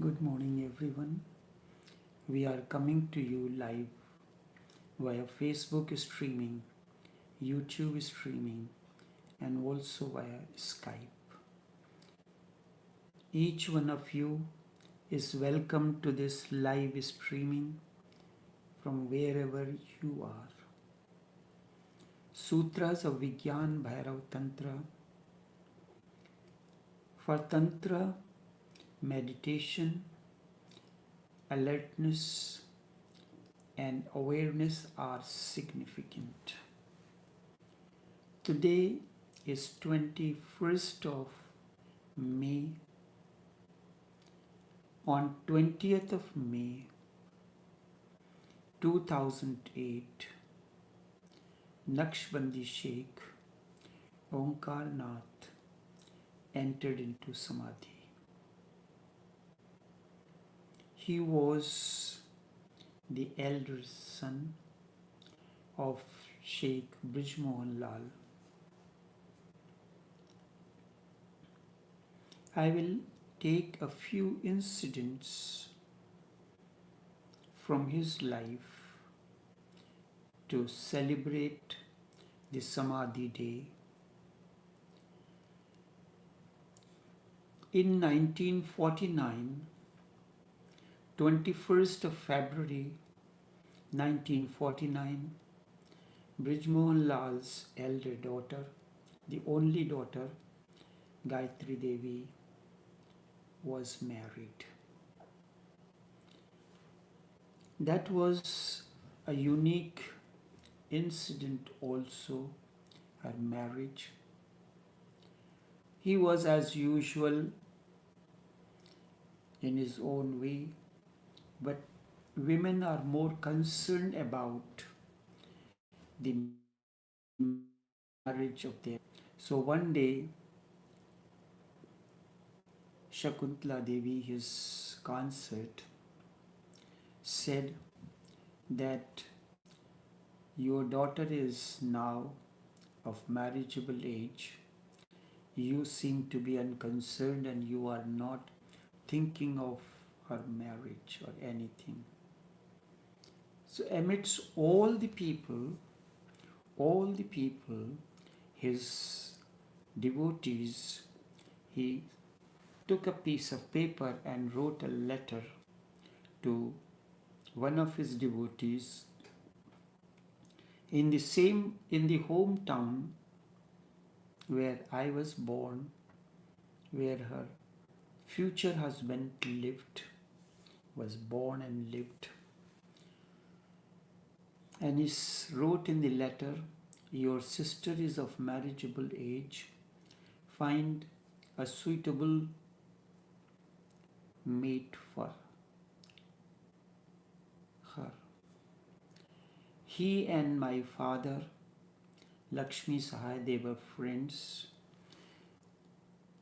Good morning, everyone. We are coming to you live via Facebook streaming, YouTube streaming, and also via Skype. Each one of you is welcome to this live streaming from wherever you are. Sutras of Vigyan Bhairav Tantra. For Tantra, meditation, alertness, and awareness are significant. Today is 21st of May. On 20th of May 2008, Naqshbandi Sheikh Omkar Nath entered into Samadhi. He was the elder son of Sheikh Brijmohan Lal. I will take a few incidents from his life to celebrate the Samadhi day. In 1949, 21st of February 1949, Brijmohan Lal's elder daughter, the only daughter, Gayatri Devi, was married. That was a unique incident also, her marriage. He was as usual in his own way, but women are more concerned about the marriage of their. So one day, Shakuntala Devi, his consort, said that your daughter is now of marriageable age. You seem to be unconcerned and you are not thinking of her marriage or anything. So amidst all the people, his devotees, he took a piece of paper and wrote a letter to one of his devotees in the hometown where I was born, where her future husband was born and lived. And he wrote in the letter, your sister is of marriageable age. Find a suitable mate for her. He and my father, Lakshmi Sahai, they were friends.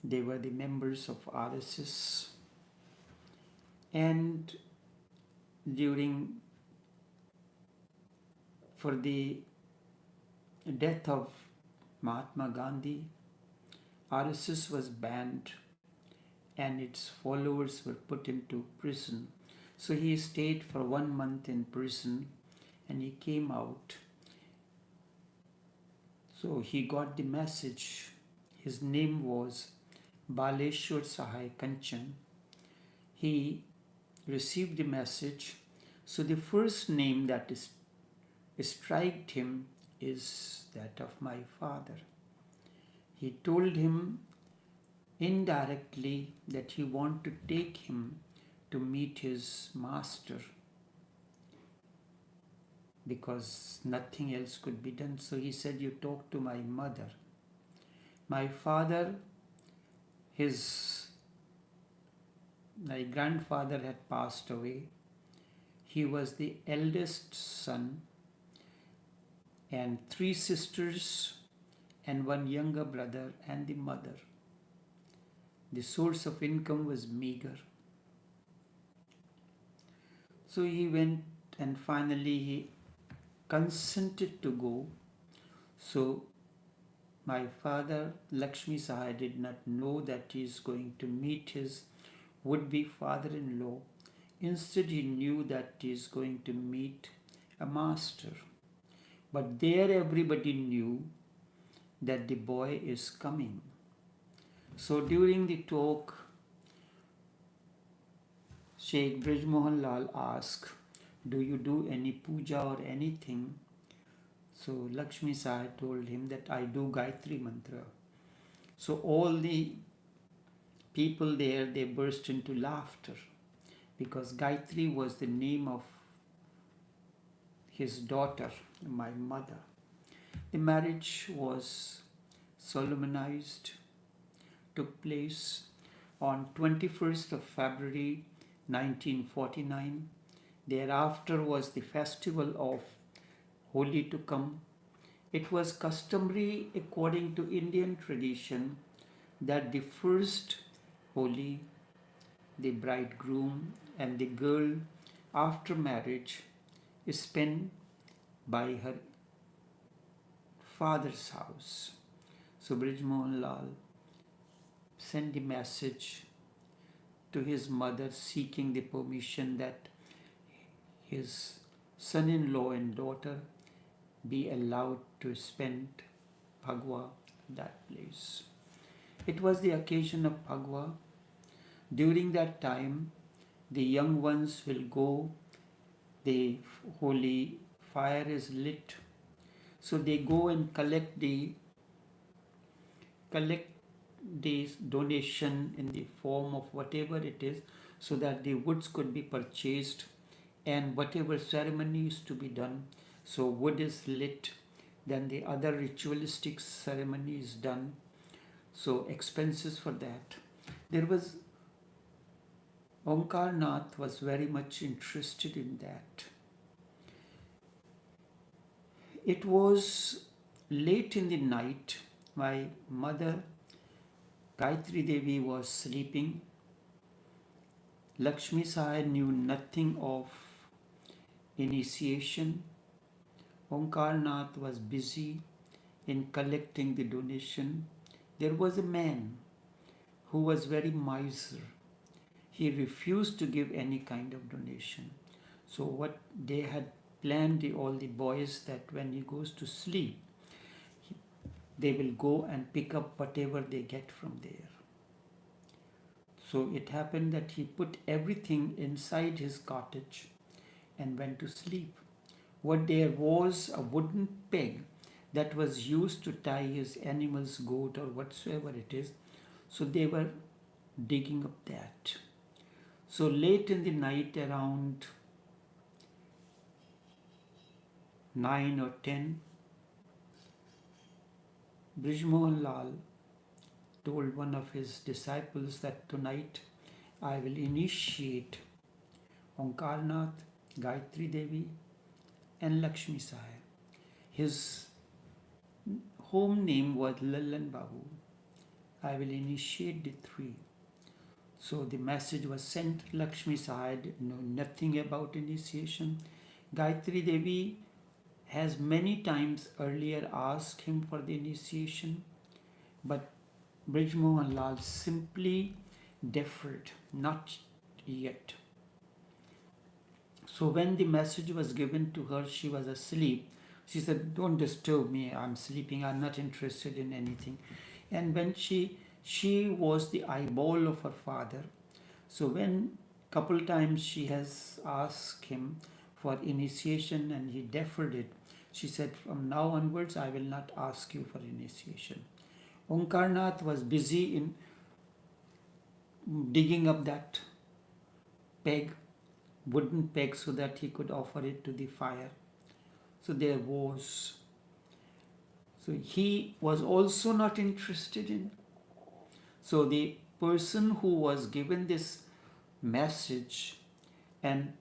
They were the members of RSS. And for the death of Mahatma Gandhi, RSS was banned and its followers were put into prison. So he stayed for 1 month in prison and he came out. So he got the message. His name was Baleshwar Sahai Kanchan. He received the message. So the first name that struck him is that of my father. He told him indirectly that he wanted to take him to meet his master because nothing else could be done. So he said, you talk to my mother. My father, my grandfather had passed away. He was the eldest son and 3 sisters and 1 younger brother and the mother. The source of income was meager. So he went and finally he consented to go. So my father, Lakshmi Sahai, did not know that he is going to meet his would-be father-in-law. Instead, he knew that he is going to meet a master. But there everybody knew that the boy is coming. So during the talk, Sheikh Brij Mohan Lal asked, "Do you do any puja or anything?" So Lakshmi Sai told him that I do Gayatri Mantra. So all the people there, they burst into laughter because Gayatri was the name of his daughter, my mother. The marriage was solemnized, took place on 21st of February 1949. Thereafter was the festival of Holi to come. It was customary according to Indian tradition that the first Holi, the bridegroom and the girl after marriage is spent by her father's house. So Brij Mohan Lal sent a message to his mother seeking the permission that his son-in-law and daughter be allowed to spend Phagwa at that place. It was the occasion of Phagwa. During that time, the young ones will go, the holy fire is lit, so they go and collect the donation in the form of whatever it is, so that the woods could be purchased and whatever ceremony is to be done. So wood is lit, then the other ritualistic ceremony is done. So expenses for that. There was Omkar Nath was very much interested in that. It was late in the night. My mother Gayatri Devi was sleeping. Lakshmi Sai knew nothing of initiation. Omkar Nath was busy in collecting the donation. There was a man who was very miser. He refused to give any kind of donation. So what they had planned, all the boys, that when he goes to sleep, they will go and pick up whatever they get from there. So it happened that he put everything inside his cottage and went to sleep. What there was a wooden peg that was used to tie his animal's goat or whatsoever it is. So they were digging up that. So late in the night, around 9 or 10, Brij Mohan Lal told one of his disciples that tonight I will initiate Omkar Nath, Gayatri Devi and Lakshmi Sai. His home name was Lallan Babu. I will initiate the three. So the message was sent. Lakshmi Sai knew nothing about initiation. Gayatri Devi has many times earlier asked him for the initiation, but Brij Mohan Lal simply deferred, not yet. So when the message was given to her, she was asleep. She said, "Don't disturb me, I'm sleeping, I'm not interested in anything." And when she was the eyeball of her father. So when couple times she has asked him for initiation and he deferred it, she said, "From now onwards, I will not ask you for initiation." Omkar Nath was busy in digging up that peg, wooden peg, so that he could offer it to the fire. So there was. So he was also not interested in. So the person who was given this message and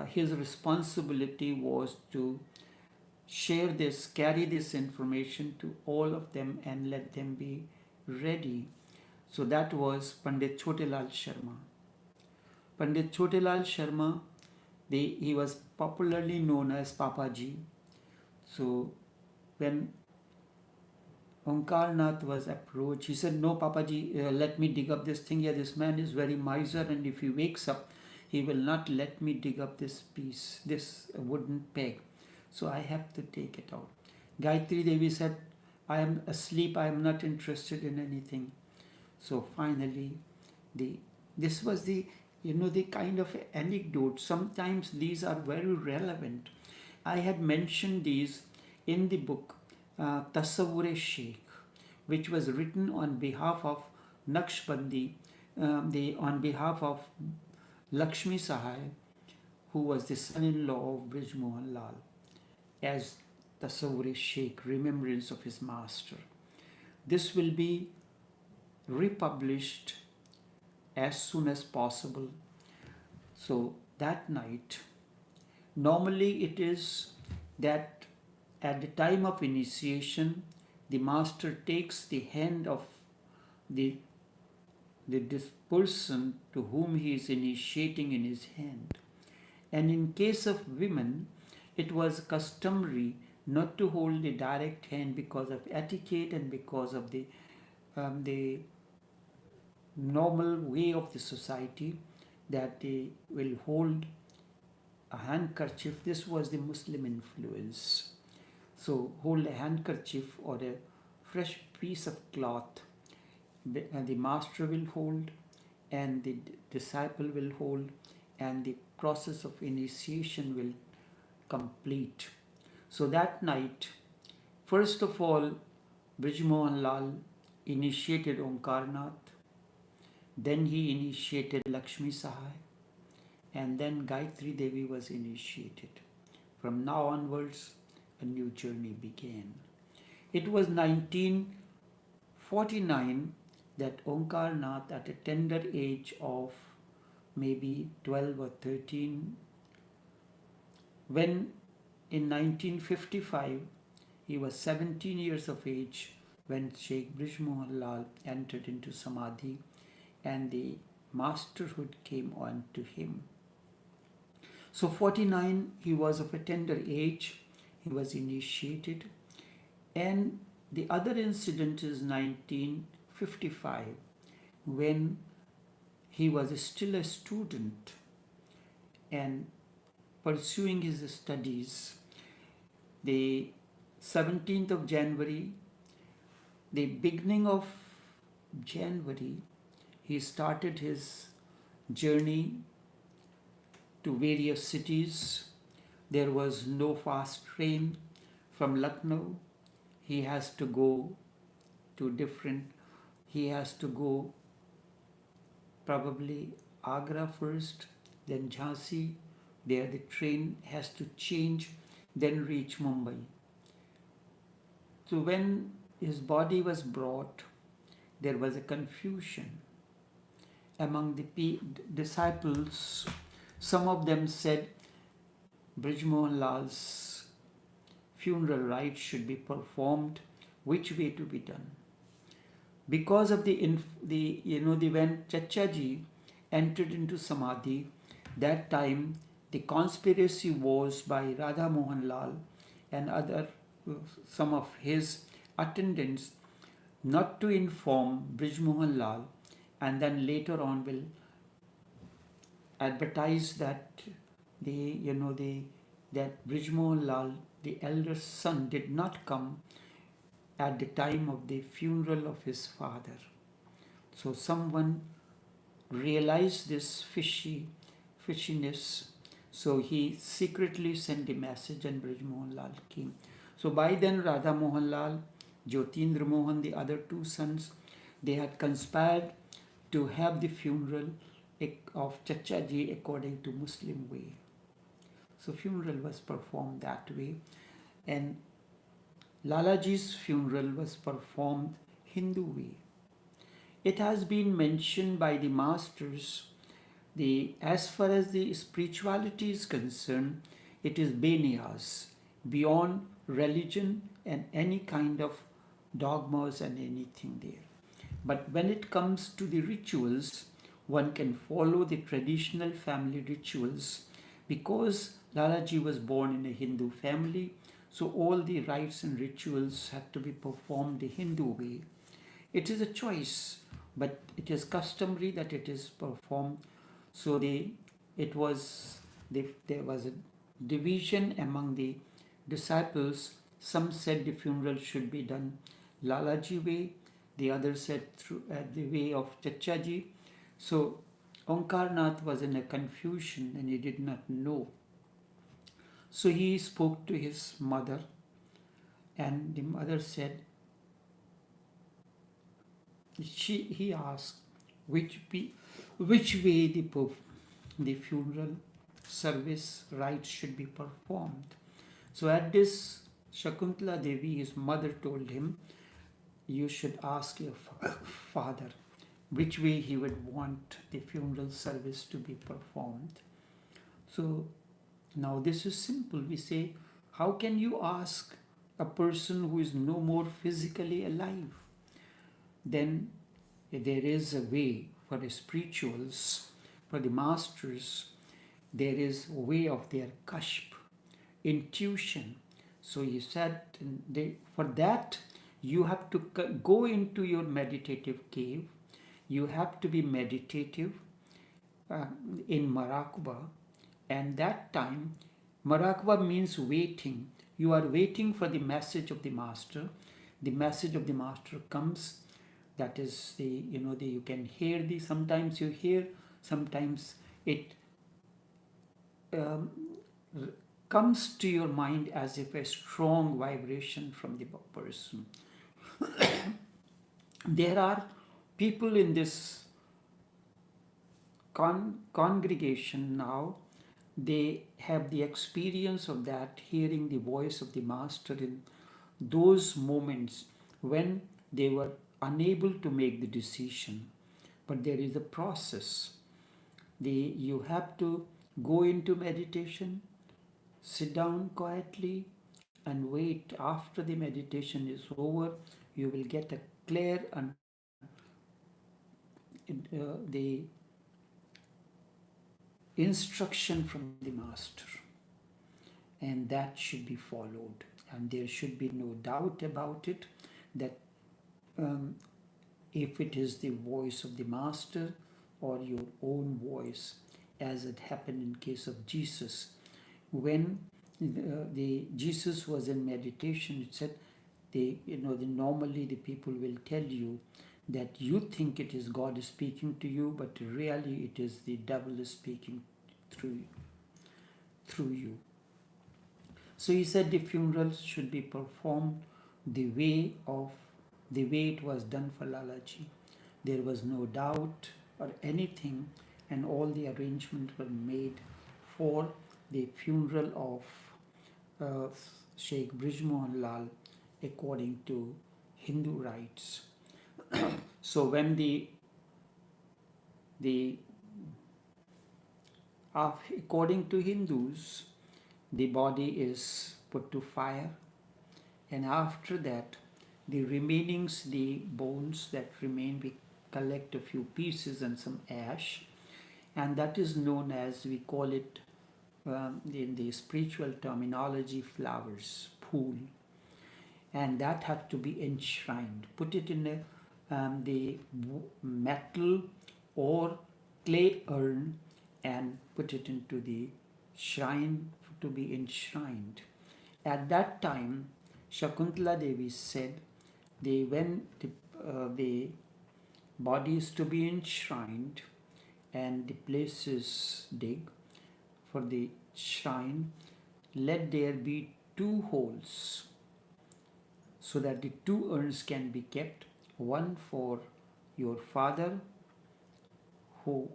his responsibility was to share this, carry this information to all of them and let them be ready. So that was Pandit Chotelal Sharma. Pandit Chotelal Sharma, he was popularly known as Papaji. So when Omkarnath was approached. He said, "No, Papaji, let me dig up this thing here. This man is very miser, and if he wakes up, he will not let me dig up this piece, this wooden peg. So I have to take it out." Gayatri Devi said, "I am asleep. I am not interested in anything." So finally, the this was the the kind of anecdote. Sometimes these are very relevant. I had mentioned these in the book Tasawwur-e-Sheikh, which was written on behalf of Naqshbandi, on behalf of Lakshmi Sahai, who was the son-in-law of Brij Mohan Lal, as Tasawwur-e-Sheikh, remembrance of his master. This will be republished as soon as possible. So that night, normally it is that at the time of initiation, the master takes the hand of this person to whom he is initiating in his hand. And in case of women, it was customary not to hold the direct hand because of etiquette and because of the normal way of the society, that they will hold a handkerchief. This was the Muslim influence. So hold a handkerchief or a fresh piece of cloth. The master will hold and the disciple will hold, and the process of initiation will complete. So that night, first of all, Brij Mohan Lal initiated Omkarnath, then he initiated Lakshmi Sahai, and then Gayatri Devi was initiated. From now onwards, a new journey began. It was 1949 that Omkarnath, at a tender age of maybe 12 or 13, when in 1955 he was 17 years of age, when Sheikh Brij Mohan Lal entered into Samadhi and the masterhood came on to him. So 49, he was of a tender age, he was initiated. And the other incident is 1955, when he was still a student and pursuing his studies. The 17th of January, the beginning of January, he started his journey to various cities. There was no fast train from Lucknow. He has to go probably Agra first, then Jhansi. There the train has to change, then reach Mumbai. So when his body was brought, there was a confusion among the disciples. Some of them said Brij Mohan Lal's funeral rites should be performed. Which way to be done? Because of when Chachaji entered into Samadhi, that time the conspiracy was by Radha Mohan Lal and some of his attendants not to inform Brij Mohan Lal, and then later on will advertise that that Brij Mohan Lal, the elder son, did not come at the time of the funeral of his father. So someone realized this fishiness, so he secretly sent a message and Brij Mohan Lal came. So by then Radha Mohan Lal, Jyotindra Mohan, the other two sons, they had conspired to have the funeral of Chachaji according to Muslim way. So funeral was performed that way, and Lalaji's funeral was performed Hindu way. It has been mentioned by the masters, as far as the spirituality is concerned, it is benyas, beyond religion and any kind of dogmas and anything there. But when it comes to the rituals, one can follow the traditional family rituals. Because Lalaji was born in a Hindu family, So all the rites and rituals had to be performed the Hindu way. It is a choice, but it is customary that it is performed. So there was a division among the disciples. Some said the funeral should be done Lalaji way, the others said through the way of Chachaji. So Omkarnath was in a confusion and he did not know. So he spoke to his mother, and the mother said, he asked which way the funeral service rites should be performed. So at this, Shakuntala Devi, his mother, told him, you should ask your father which way he would want the funeral service to be performed. So now this is simple. We say, how can you ask a person who is no more physically alive? Then there is a way for the spirituals, for the masters, there is a way of their kashp, intuition. So he said, for that you have to go into your meditative cave, you have to be meditative in Marakuba, and that time, Marakuba means waiting. You are waiting for the message of the master. The message of the master comes. That is you can hear sometimes you hear, sometimes it comes to your mind as if a strong vibration from the person. There are people in this congregation now, they have the experience of that, hearing the voice of the master in those moments when they were unable to make the decision. But there is a process. You have to go into meditation, sit down quietly, and wait. After the meditation is over, you will get a clear and the instruction from the master, and that should be followed, and there should be no doubt about it that if it is the voice of the master or your own voice, as it happened in case of Jesus. When Jesus was in meditation, it said normally the people will tell you that you think it is God is speaking to you, but really it is the devil is speaking through you. So he said the funeral should be performed the way it was done for Lalaji. There was no doubt or anything, and all the arrangements were made for the funeral of Sheikh Brijmohan Lal according to Hindu rites. So when according to Hindus, the body is put to fire, and after that the remainings, the bones that remain, we collect a few pieces and some ash, and that is known as, we call it in the spiritual terminology, flowers, pool, and that had to be enshrined. Put it in the metal or clay urn and put it into the shrine to be enshrined. At that time, Shakuntala Devi said, when the body is to be enshrined and the place is dig for the shrine, let there be 2 holes so that the 2 urns can be kept, one for your father who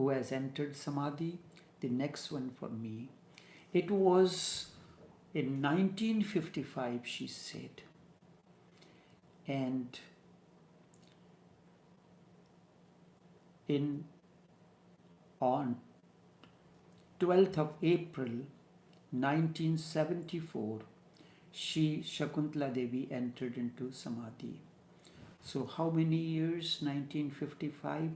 has entered Samadhi, the next one for me. It was in 1955, she said, and on 12th of April 1974, Shakuntala Devi entered into Samadhi. So how many years? 1955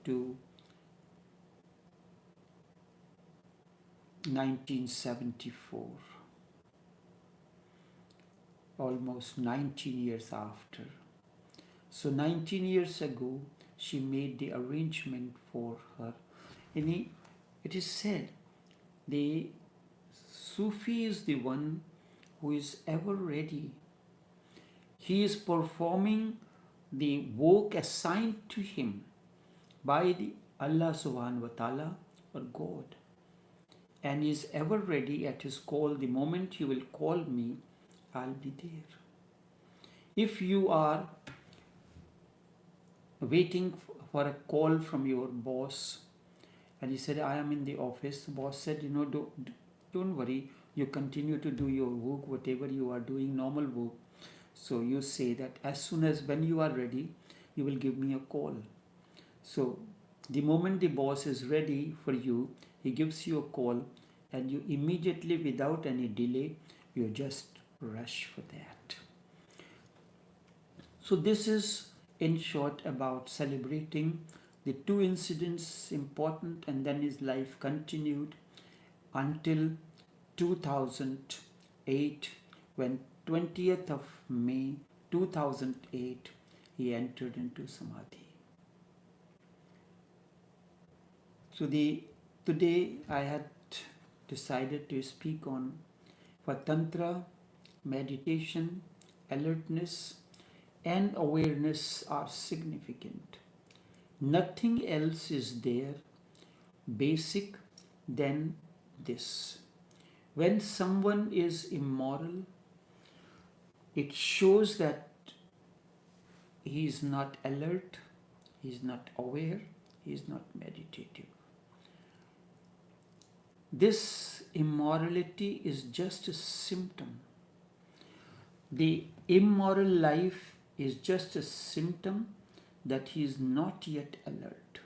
to 1974, almost 19 years after. So 19 years ago, she made the arrangement for her. And it is said, the Sufi is the one who is ever ready. He is performing the work assigned to him by the Allah subhanahu wa ta'ala or God, and is ever ready at his call. The moment you will call me, I'll be there. If you are waiting for a call from your boss and he said, I am in the office, the boss said, don't worry, you continue to do your work, whatever you are doing, normal work. So you say that as soon as when you are ready, you will give me a call. So the moment the boss is ready for you, he gives you a call, and you immediately, without any delay, you just rush for that. So this is in short about celebrating the two incidents important, and then his life continued until 2008, when 20th of May 2008 he entered into Samadhi. So today I had decided to speak on, for Tantra, meditation, alertness and awareness are significant. Nothing else is there basic than this. When someone is immoral, it shows that he is not alert, he is not aware, he is not meditative. This immorality is just a symptom. The immoral life is just a symptom that he is not yet alert.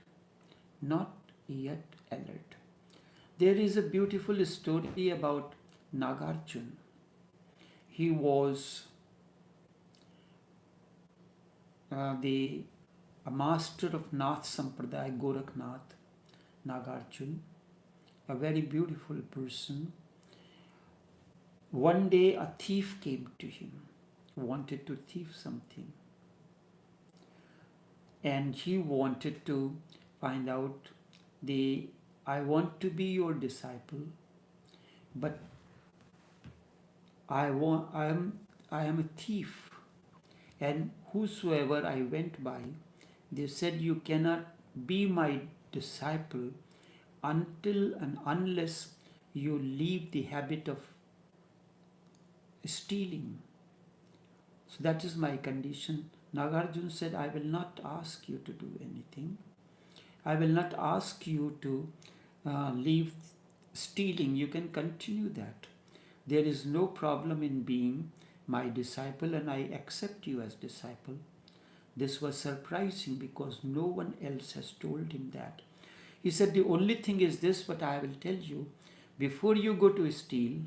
Not yet alert. There is a beautiful story about Nagarjuna. He was a master of Nath Sampradaya, Gorakhnath, Nagarjuna, a very beautiful person. One day a thief came to him, wanted to thief something, and he wanted to find out I want to be your disciple, but I am a thief, and whosoever I went by, they said, you cannot be my disciple until and unless you leave the habit of stealing. So that is my condition. Nagarjuna said, I will not ask you to do anything. I will not ask you to leave stealing. You can continue that. There is no problem in being my disciple, and I accept you as disciple. This was surprising because no one else has told him that. He said, the only thing is this, but I will tell you, before you go to steal,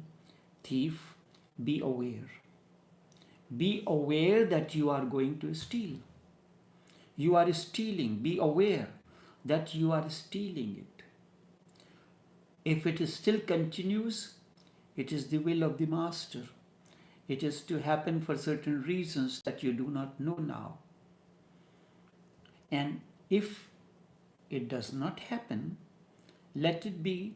thief, be aware. Be aware that you are going to steal. You are stealing. Be aware that you are stealing it. If it still continues, it is the will of the master. It is to happen for certain reasons that you do not know now. And if it does not happen, let it be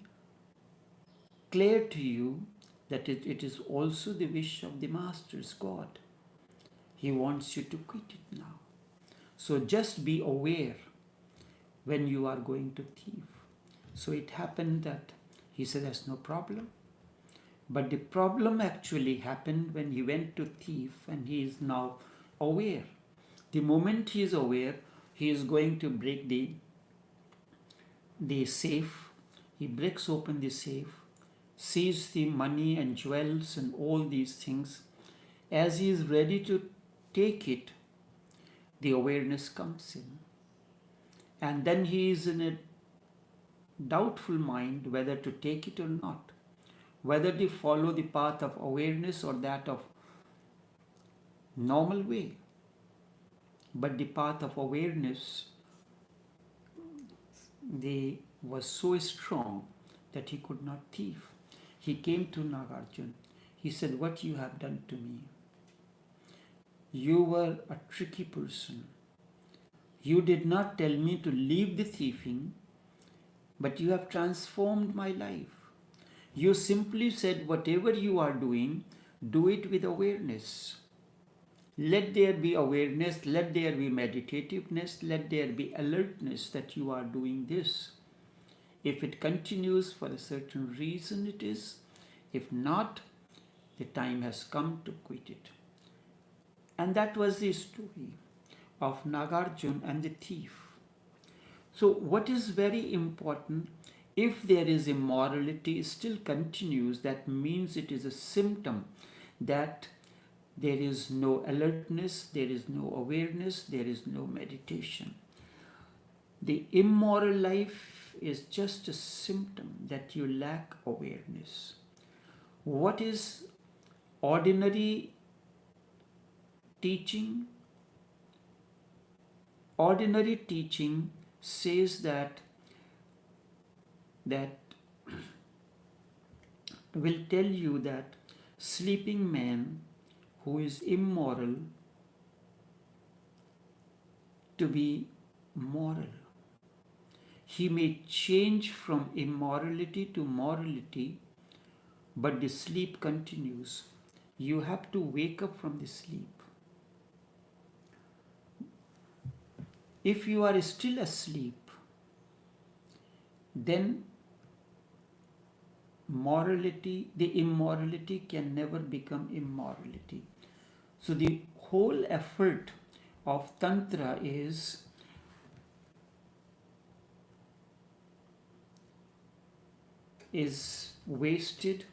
clear to you that it is also the wish of the master's God. He wants you to quit it now. So just be aware when you are going to thief. So it happened that he said, there's no problem. But the problem actually happened when he went to thief, and he is now aware. The moment he is aware, he is going to break the safe. He breaks open the safe, sees the money and jewels and all these things. As he is ready to take it, the awareness comes in. And then he is in a doubtful mind whether to take it or not, whether to follow the path of awareness or that of normal way. But the path of awareness was so strong that he could not thief. He came to Nagarjuna. He said, "What you have done to me? You were a tricky person. You did not tell me to leave the thieving, but you have transformed my life. You simply said, whatever you are doing, do it with awareness. Let there be awareness, let there be meditativeness, let there be alertness that you are doing this. If it continues for a certain reason, it is. If not, the time has come to quit it." And that was the story of Nagarjuna and the thief. So what is very important, if there is immorality, it still continues, that means it is a symptom that there is no alertness, there is no awareness, there is no meditation. The immoral life is just a symptom that you lack awareness. What is ordinary teaching? Ordinary teaching says that will tell you that sleeping man who is immoral to be moral. He may change from immorality to morality, but the sleep continues. You have to wake up from the sleep. If you are still asleep, then morality, the immorality can never become immorality. So the whole effort of Tantra is vested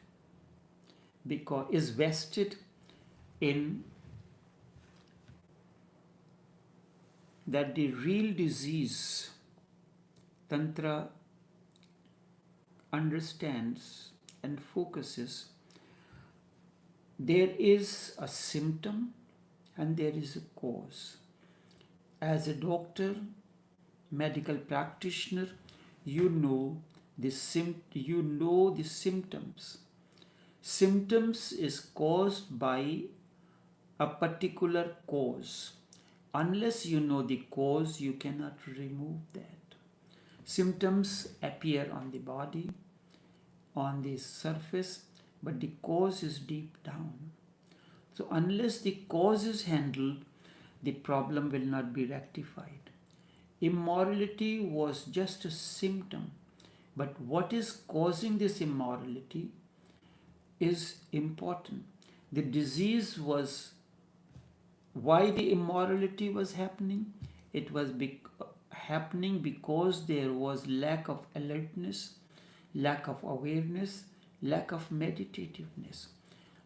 in that the real disease Tantra understands and focuses. There is a symptom and there is a cause. As a doctor, medical practitioner, you know the symptoms. Symptoms is caused by a particular cause. Unless you know the cause, you cannot remove that. Symptoms appear on the body, on the surface, but the cause is deep down. So unless the cause is handled, the problem will not be rectified. Immorality was just a symptom, but what is causing this immorality is important. The disease was why the immorality was happening. It was happening because there was lack of alertness, lack of awareness, lack of meditativeness.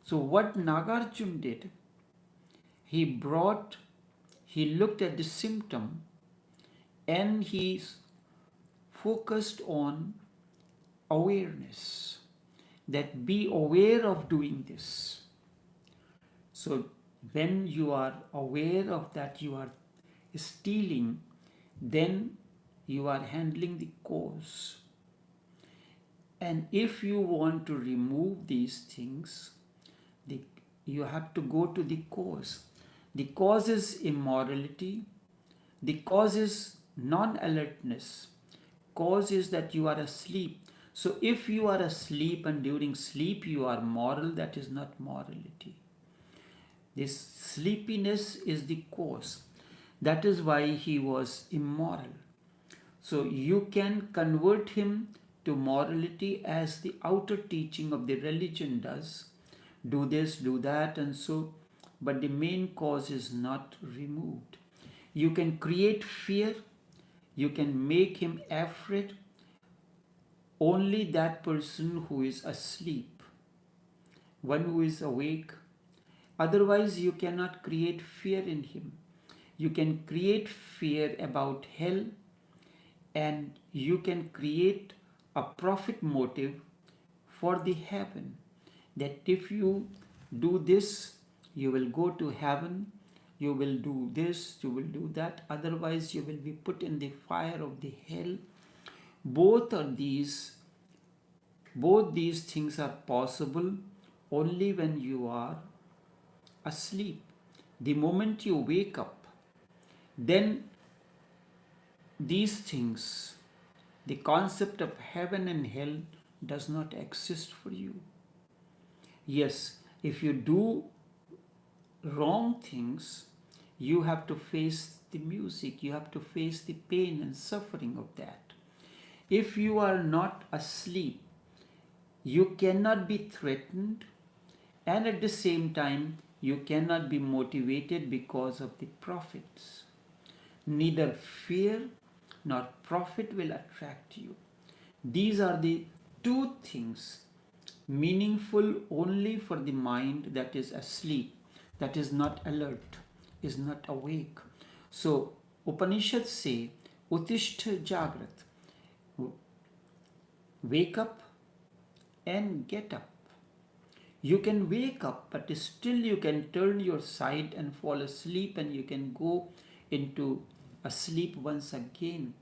So what Nagarjuna did, he looked at the symptom and he focused on awareness, that be aware of doing this. So when you are aware of that you are stealing, then you are handling the cause. And if you want to remove these things, you have to go to the cause. The cause is immorality. The cause is non-alertness. Cause is that you are asleep. So if you are asleep and during sleep you are moral, that is not morality. This sleepiness is the cause. That is why he was immoral. So you can convert him to morality as the outer teaching of the religion does. Do this, do that, and so. But the main cause is not removed. You can create fear. You can make him afraid. Only that person who is asleep. One who is awake. Otherwise, you cannot create fear in him. You can create fear about hell, and you can create a profit motive for the heaven. That if you do this, you will go to heaven. You will do this, you will do that. Otherwise, you will be put in the fire of the hell. Both of these Both these things are possible only when you are asleep. The moment you wake up, then these things, the concept of heaven and hell, does not exist for you. Yes, if you do wrong things, you have to face the music, you have to face the pain and suffering of that. If you are not asleep, you cannot be threatened, and at the same time, you cannot be motivated because of the profits. Neither fear nor profit will attract you. These are the two things meaningful only for the mind that is asleep, that is not alert, is not awake. So, Upanishads say, Utishta Jagrat, wake up and get up. You can wake up, but still you can turn your side and fall asleep, and you can go into asleep once again.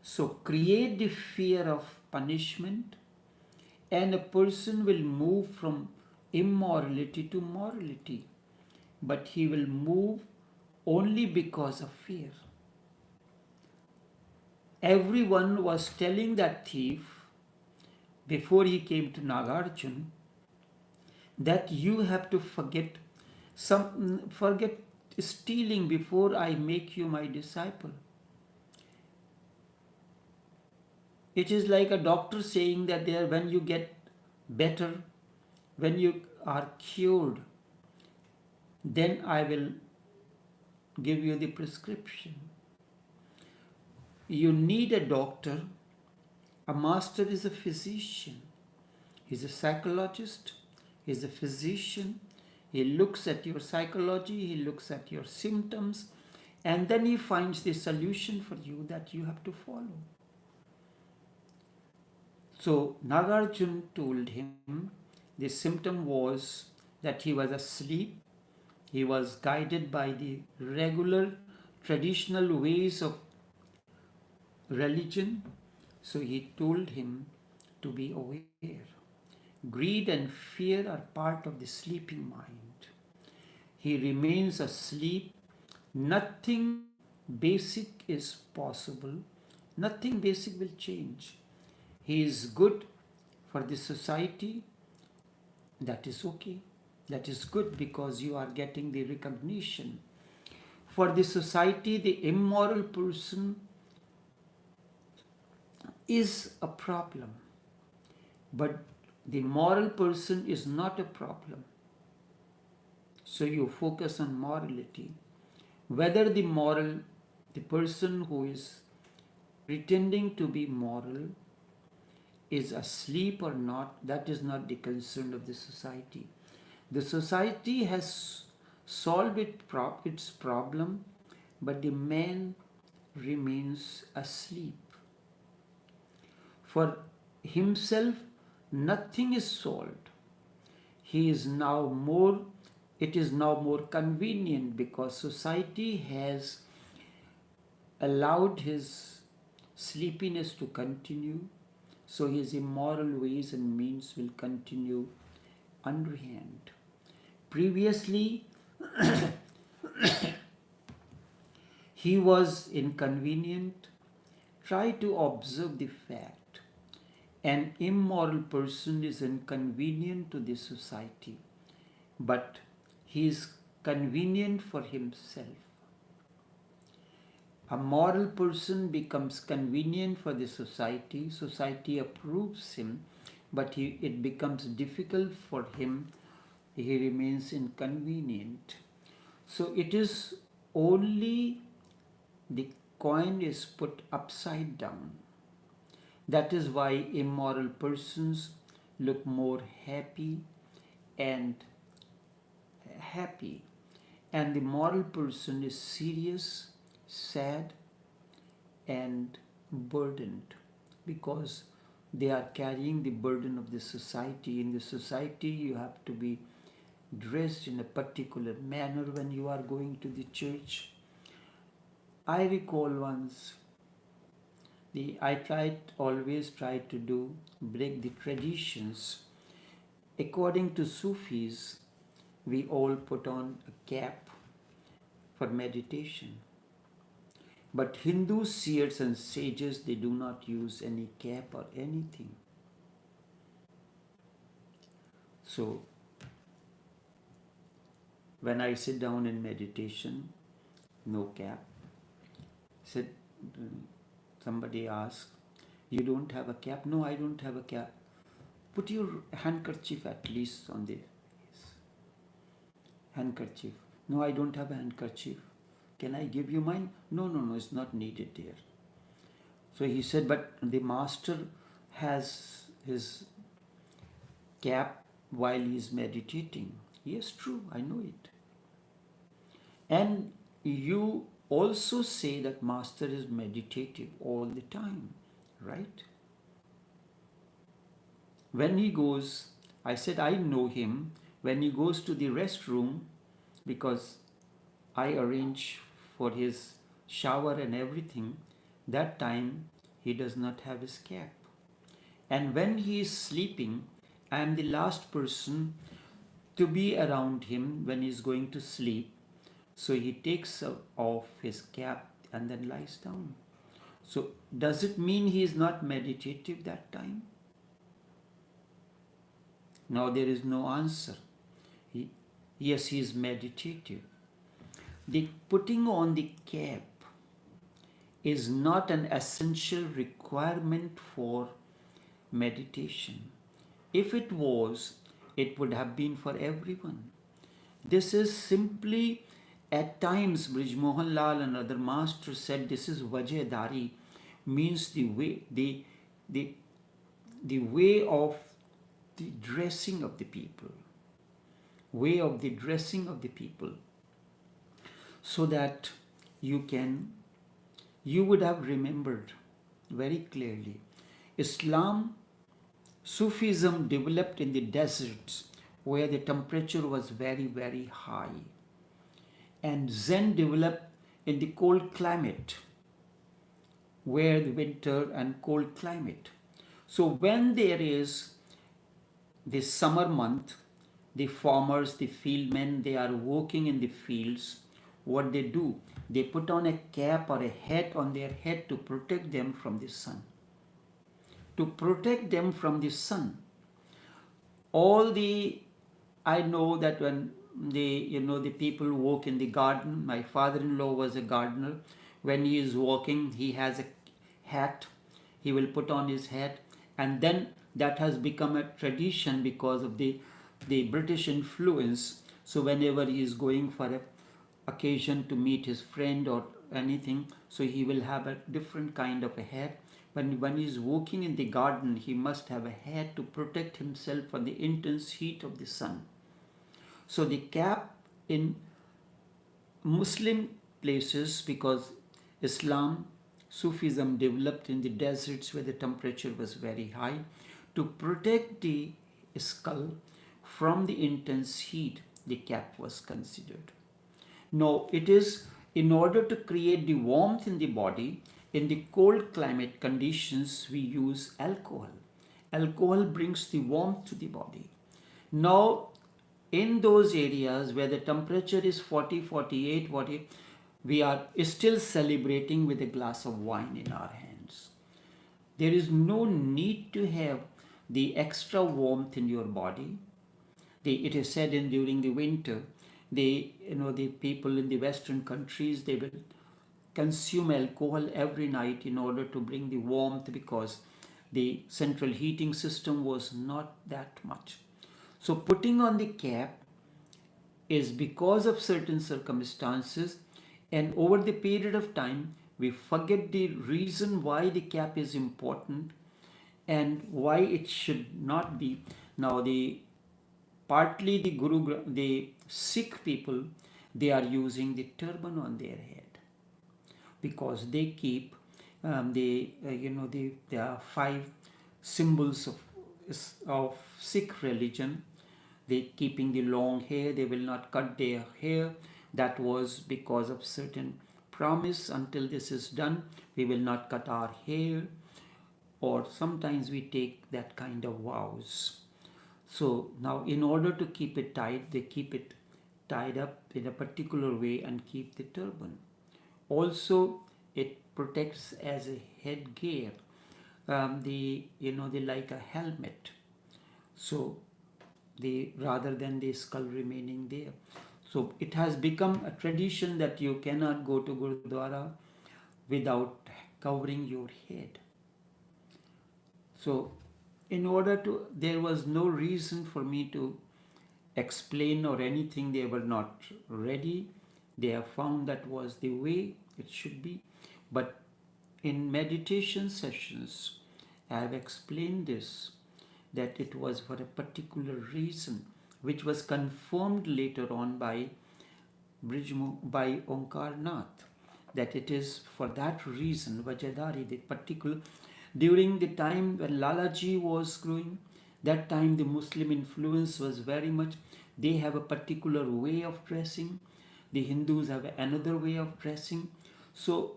So create the fear of punishment, and a person will move from immorality to morality, but he will move only because of fear. Everyone was telling that thief before he came to Nagarjuna that you have to forget stealing before I make you my disciple. It is like a doctor saying that when you get better, when you are cured, then I will give you the prescription. You need a doctor. A master is a physician. He's a psychologist. He's a physician. He looks at your psychology. He looks at your symptoms. And then he finds the solution for you that you have to follow. So Nagarjuna told him the symptom was that he was asleep. He was guided by the regular traditional ways of religion. So he told him to be aware. Greed and fear are part of the sleeping mind. He remains asleep. Nothing basic is possible. Nothing basic will change. He is good for the society. That is okay. That is good because you are getting the recognition. For the society, the immoral person is a problem. But the moral person is not a problem. So you focus on morality. Whether the person who is pretending to be moral is asleep or not, that is not the concern of the society. The society has solved its problem, but the man remains asleep. For himself, nothing is solved. It is now more convenient because society has allowed his sleepiness to continue, so his immoral ways and means will continue underhand. Previously, he was inconvenient. Try to observe the fact. An immoral person is inconvenient to the society, but he is convenient for himself. A moral person becomes convenient for the society. Society approves him, but it becomes difficult for him. He remains inconvenient. So it is only the coin is put upside down. That is why immoral persons look more happy, and the moral person is serious, sad, and burdened because they are carrying the burden of the society. In the society, you have to be dressed in a particular manner when you are going to the church. I recall once I always try to break the traditions. According to Sufis, we all put on a cap for meditation. But Hindu seers and sages, they do not use any cap or anything. So when I sit down in meditation, no cap. Sit, somebody asks, you don't have a cap? No, I don't have a cap. Put your handkerchief at least on the handkerchief. No, I don't have a handkerchief. Can I give you mine? No, no, no, it's not needed there. So he said, but the master has his cap while he is meditating. Yes, true, I know it. And you also say that master is meditative all the time, right? When he goes, I said I know him, when he goes to the restroom, because I arrange for his shower and everything, that time he does not have his cap. And when he is sleeping, I am the last person to be around him when he is going to sleep. So he takes off his cap and then lies down. So does it mean he is not meditative that time? Now there is no answer. Yes, he is meditative. The putting on the cap is not an essential requirement for meditation. If it was, it would have been for everyone. This is simply, at times, Brij Mohan Lal and other masters said this is Vajahdari, means the way of the dressing of the people. Way of the dressing of the people. So that you would have remembered very clearly. Islam, Sufism developed in the deserts where the temperature was very, very high. And Zen developed in the cold climate where the winter and cold climate. So when there is this summer month, the farmers, the fieldmen, they are working in the fields. What they do, they put on a cap or a hat on their head to protect them from the sun. To protect them from the sun. I know that when the people work in the garden, my father-in-law was a gardener. When he is walking, he has a hat. He will put on his hat, and then that has become a tradition because of the British influence. So whenever he is going for a occasion to meet his friend or anything, so he will have a different kind of a hat. When he is walking in the garden, he must have a hat to protect himself from the intense heat of the sun. So the cap in Muslim places, because Islam, Sufism developed in the deserts where the temperature was very high, to protect the skull from the intense heat, the cap was considered. No, it is in order to create the warmth in the body. In the cold climate conditions, we use alcohol. Alcohol brings the warmth to the body. Now, in those areas where the temperature is 40, 48, we are still celebrating with a glass of wine in our hands. There is no need to have the extra warmth in your body. It is said during the winter, the people in the Western countries, they will consume alcohol every night in order to bring the warmth, because the central heating system was not that much. So putting on the cap is because of certain circumstances, and over the period of time we forget the reason why the cap is important and why it should not be. Now partly the Sikh people, they are using the turban on their head because they keep there are 5 symbols of Sikh religion. They keeping the long hair, they will not cut their hair. That was because of certain promise until this is done, we will not cut our hair, or sometimes we take that kind of vows. So now, in order to keep it tight, they keep it tied up in a particular way and keep the turban. Also, it protects as a headgear. They like a helmet. So the rather than the skull remaining there. So it has become a tradition that you cannot go to Gurdwara without covering your head. So there was no reason for me to explain or anything. They were not ready. They have found that was the way it should be. But in meditation sessions, I have explained this, that it was for a particular reason, which was confirmed later on by Onkar Nath, that it is for that reason, Vajadari, the particular, during the time when Lalaji was growing, that time the Muslim influence was very much, they have a particular way of dressing, the Hindus have another way of dressing. So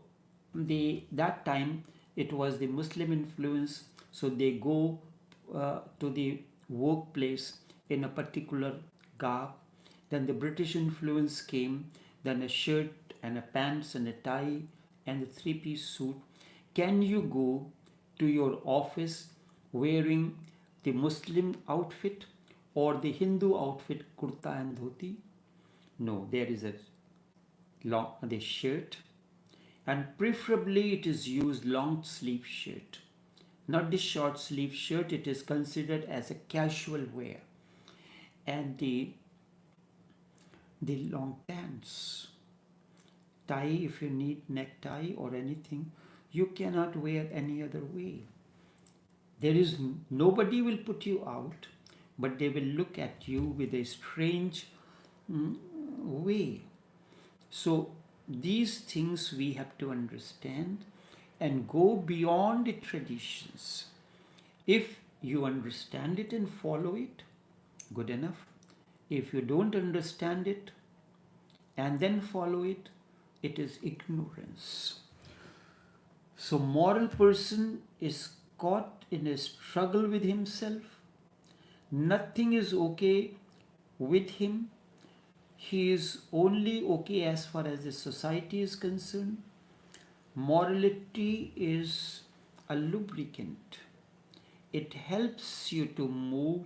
that time it was the Muslim influence, so they go to the workplace in a particular garb. Then the British influence came, then a shirt and a pants and a tie and a three-piece suit. Can you go to your office wearing the Muslim outfit or the Hindu outfit, kurta and dhoti? No, there is the shirt, and preferably it is used long sleeve shirt, not the short sleeve shirt. It is considered as a casual wear, and the long pants, tie, if you need necktie or anything, you cannot wear any other way. There is nobody will put you out, but they will look at you with a strange way. So these things we have to understand and go beyond the traditions. If you understand it and follow it, good enough. If you don't understand it and then follow it, it is ignorance. So moral person is caught in a struggle with himself. Nothing is okay with him. He is only okay as far as the society is concerned. Morality is a lubricant. It helps you to move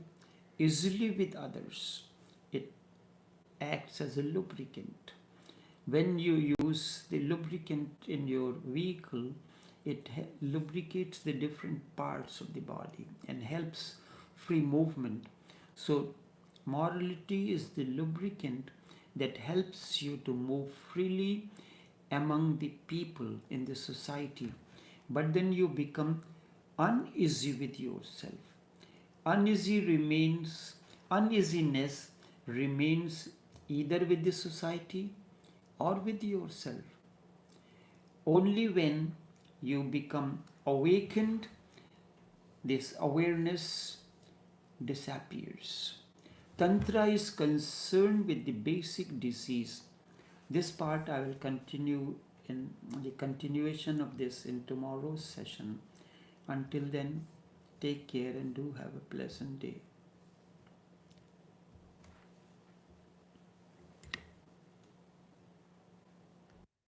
easily with others. It acts as a lubricant. When you use the lubricant in your vehicle, it lubricates the different parts of the body and helps free movement. So morality is the lubricant that helps you to move freely among the people in the society. But then you become uneasy with yourself. Uneasiness remains either with the society or with yourself. Only when you become awakened, this awareness disappears. Tantra is concerned with the basic disease. This part I will continue in the continuation of this in tomorrow's session. Until then, take care and do have a pleasant day.